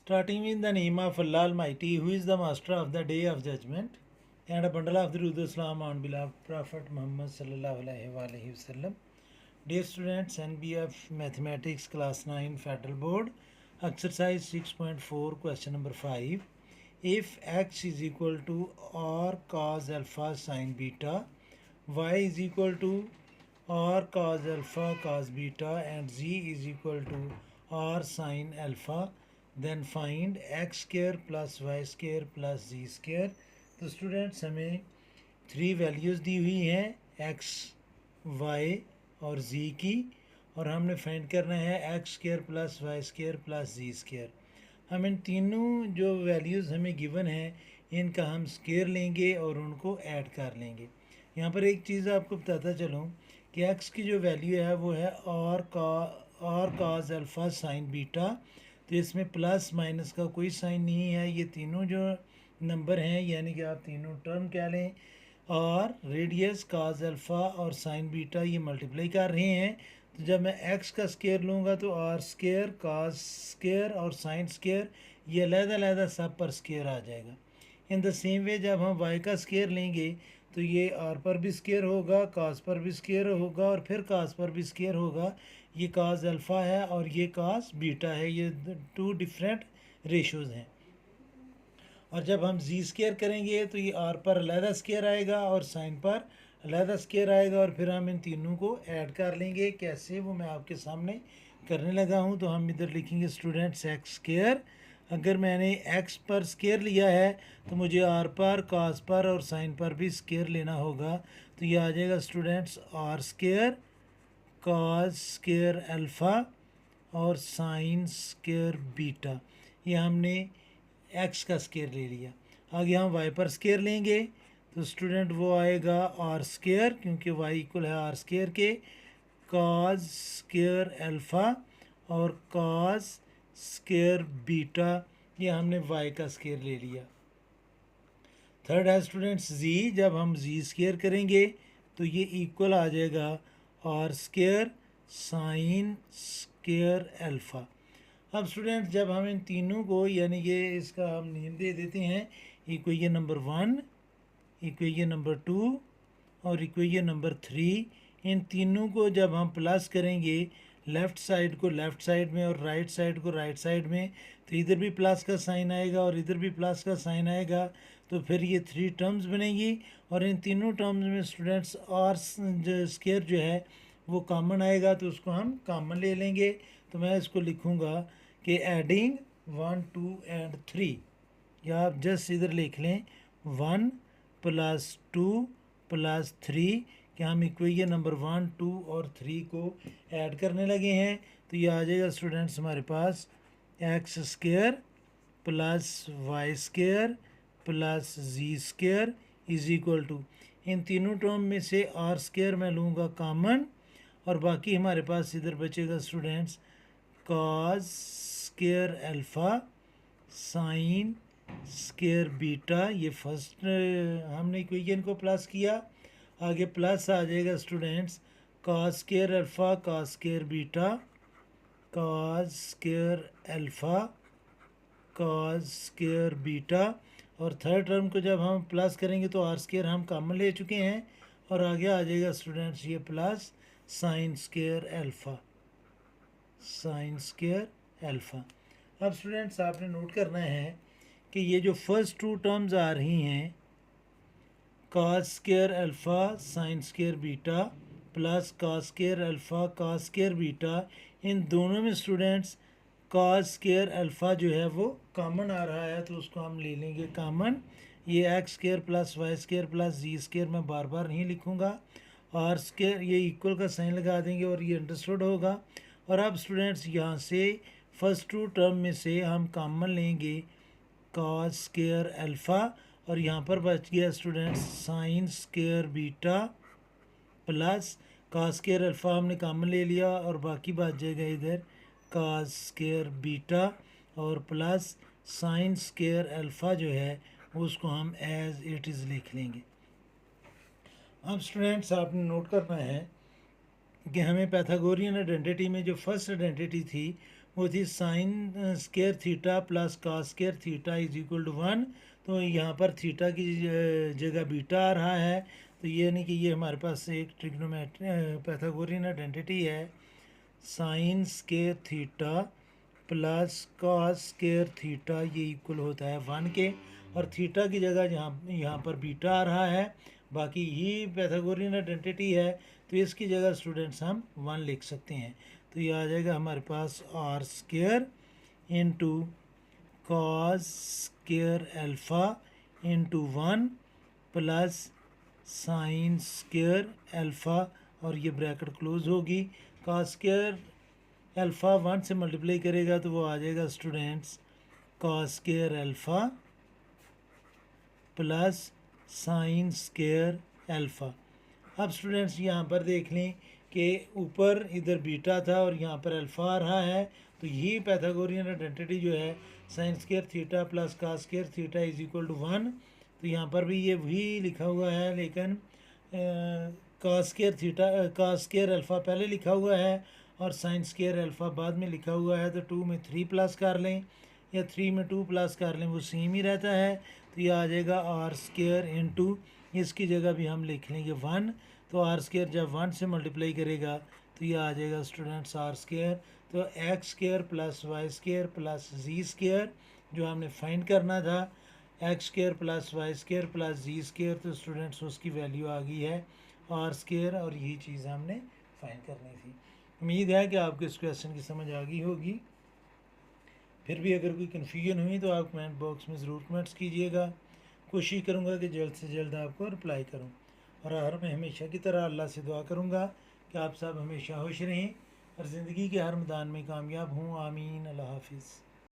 Starting in the name of Allah Almighty, who is the master of the day of judgment, and a bundle of the Islam on beloved Prophet Muhammad sallallahu alaihi wasallam. Dear students, NBF Mathematics Class 9 Federal Board, Exercise 6.4, question number 5. If x is equal to r cos alpha sin beta, y is equal to r cos alpha cos beta, and z is equal to r sin alpha, then find x square plus y square plus z square. तो students हमें 3 values दी हुई हैं x, y और z की, और हमने find करना है x square plus y square plus z square. हम इन तीनों जो वैल्यूज़ हमें गिवन है इनका हम स्क्र लेंगे और उनको ऐड कर लेंगे. यहाँ पर एक चीज़ आपको बताता चलूँ कि x की जो वैल्यू है वो है R cos alpha sine beta. तो इसमें प्लस माइनस का कोई साइन नहीं है. ये तीनों जो नंबर हैं यानी कि आप तीनों टर्म क्या लें, और रेडियस काज अल्फ़ा और साइन बीटा ये मल्टीप्लाई कर रहे हैं. तो जब मैं x का स्क्वायर लूँगा तो आर स्क्वायर काज स्क्वायर और साइन स्क्वायर ये अलग-अलग सब पर स्क्वायर आ जाएगा. इन द सेम वे जब हम y का स्क्वायर लेंगे तो ये r पर भी स्क्वायर होगा, काज पर भी स्क्वायर होगा और फिर काज पर भी स्क्वायर होगा. ये काज अल्फ़ा है और ये काज बीटा है, ये 2 डिफरेंट रेशोज़ हैं. और जब हम जी स्क्वायर करेंगे तो ये आर पर अलहदा स्क्वायर आएगा और साइन पर अलहदा स्क्वायर आएगा, और फिर हम इन तीनों को ऐड कर लेंगे. कैसे वो मैं आपके सामने करने लगा हूँ. तो हम इधर लिखेंगे स्टूडेंट्स एक्स स्क्वायर. अगर मैंने एक्स पर स्क्वायर लिया है तो मुझे आर पर, कास पर और साइन पर भी स्क्वायर लेना होगा. तो ये आ जाएगा students R square cos square alpha और साइन स्क्वायर बीटा. ये हमने एक्स का स्क्वायर ले लिया. आगे हम वाई पर स्क्वायर लेंगे तो स्टूडेंट वो आएगा आर स्क्वायर, क्योंकि वाई इक्वल है आर स्क्वायर के, काज स्क्वायर अल्फ़ा और काज स्क्वायर बीटा. ये हमने वाई का स्क्वायर ले लिया. थर्ड है स्टूडेंट्स जी. जब हम जी स्क्वायर करेंगे तो ये इक्वल आ जाएगा R square sine square alpha. अब स्टूडेंट जब हम इन तीनों को यानी कि इसका हम नेम दे देते हैं इक्वेशन नंबर 1, इक्वेशन नंबर 2 और इक्वेशन नंबर 3. इन तीनों को जब हम प्लस करेंगे लेफ़्ट साइड को लेफ़्ट साइड में और राइट साइड को राइट साइड में, तो इधर भी प्लस का साइन आएगा और इधर भी प्लस का साइन आएगा. तो फिर ये 3 टर्म्स बनेंगी और इन तीनों टर्म्स में स्टूडेंट्स आर जो स्क्वायर जो है वो कॉमन आएगा, तो उसको हम कॉमन ले लेंगे. तो मैं इसको लिखूँगा कि एडिंग 1, 2 एंड 3, या आप जस्ट इधर लिख लें 1 + 2 + 3, कि हम इक्वेशन नंबर 1, 2 और 3 को ऐड करने लगे हैं. तो ये आ जाएगा स्टूडेंट्स हमारे पास x square plus y square plus z square is equal to, इन तीनों टर्म में से आर स्क्वायर मैं लूँगा कॉमन, और बाकी हमारे पास इधर बचेगा students cos square alpha sine square beta. ये फर्स्ट हमने इक्वेशन को प्लस किया. आगे प्लस आ जाएगा students cos square alpha cos square beta, cos square alpha cos square beta. और थर्ड टर्म को जब हम प्लस करेंगे तो आर स्क्वायर हम कॉमन ले चुके हैं, और आगे आ जाएगा स्टूडेंट्स ये plus sign square alpha, sine square alpha. अब स्टूडेंट्स आपने नोट करना है कि ये जो फर्स्ट 2 टर्म्स आ रही हैं cos square alpha sine square beta plus cos square alpha cos square beta, इन दोनों में स्टूडेंट्स काज स्क्वायर अल्फ़ा जो है वो कॉमन आ रहा है, तो उसको हम ले लेंगे कॉमन. ये x square plus y square plus z square मैं बार बार नहीं लिखूँगा. आर स्क्वायर ये इक्वल का साइन लगा देंगे और ये अंडरस्टूड होगा. और अब स्टूडेंट्स यहाँ से फर्स्ट 2 टर्म में से हम कॉमन लेंगे काज स्क्वायर अल्फ़ा, और यहाँ पर बच गया students sign square beta plus cos square alpha हमने कॉमन ले लिया, और बाकी बच जाएगा इधर काज स्क्वायर बीटा और प्लस साइन स्क्वायर अल्फ़ा जो है उसको हम एज इट इज़ लिख लेंगे. अब स्टूडेंट्स आपने नोट करना है कि हमें पैथागोरियन आइडेंटिटी में जो फर्स्ट आइडेंटिटी थी वो थी sine square theta plus cos square theta is equal to 1। तो यहाँ पर थीटा की जगह बीटा आ रहा है, तो ये नहीं कि ये हमारे पास एक ट्रिग्नोमेट्री पैथागोरियन आइडेंटिटी है, sine square theta plus cos square theta ये इक्वल होता है 1 के, और थीटा की जगह यहाँ पर बीटा आ रहा है, बाकी ही पैथागोरियन आइडेंटिटी है, तो इसकी जगह स्टूडेंट्स हम 1 लिख सकते हैं। तो ये आ जाएगा हमारे पास r square into cos square alpha into 1 plus sine square alpha, और ये ब्रैकेट क्लोज होगी। कॉस स्केयर अल्फ़ा 1 से मल्टीप्लाई करेगा तो वो आ जाएगा students cos square alpha plus sine square alpha. अब स्टूडेंट्स यहाँ पर देख लें कि ऊपर इधर बीटा था और यहाँ पर अल्फ़ा आ रहा है, तो यही पैथागोरियन आइडेंटिटी जो है sine square theta plus cos square theta is equal to 1, तो यहाँ पर भी ये वही लिखा हुआ है, लेकिन cos square theta cos square alpha पहले लिखा हुआ है और साइन स्केयर अल्फ़ा बाद में लिखा हुआ है, तो 2 में 3 प्लस कर लें या 3 में 2 प्लस कर लें, वो सेम ही रहता है। तो ये आ जाएगा आर स्केयर इंटू, इसकी जगह भी हम लिख लेंगे 1, तो आर स्केयर जब 1 से मल्टीप्लाई करेगा तो ये आ जाएगा स्टूडेंट्स आर स्केयर, तो x square plus y square plus z square जो हमने फाइंड करना था, x square plus y square plus z square, तो स्टूडेंट्स उसकी वैल्यू आ गई है आर स्केयर, और यही चीज़ हमने फाइंड करनी थी। उम्मीद है कि आपको इस क्वेश्चन की समझ आ गई होगी। फिर भी अगर कोई कन्फ्यूजन हुई तो आप कमेंट बॉक्स में ज़रूर कमेंट्स कीजिएगा, कोशिश करूँगा कि जल्द से जल्द आपको रिप्लाई करूँ। और हर मैं हमेशा की तरह अल्लाह से दुआ करूँगा कि आप सब हमेशा खुश रहें और ज़िंदगी के हर मैदान में कामयाब हों। आमीन। अल्लाह हाफिज़।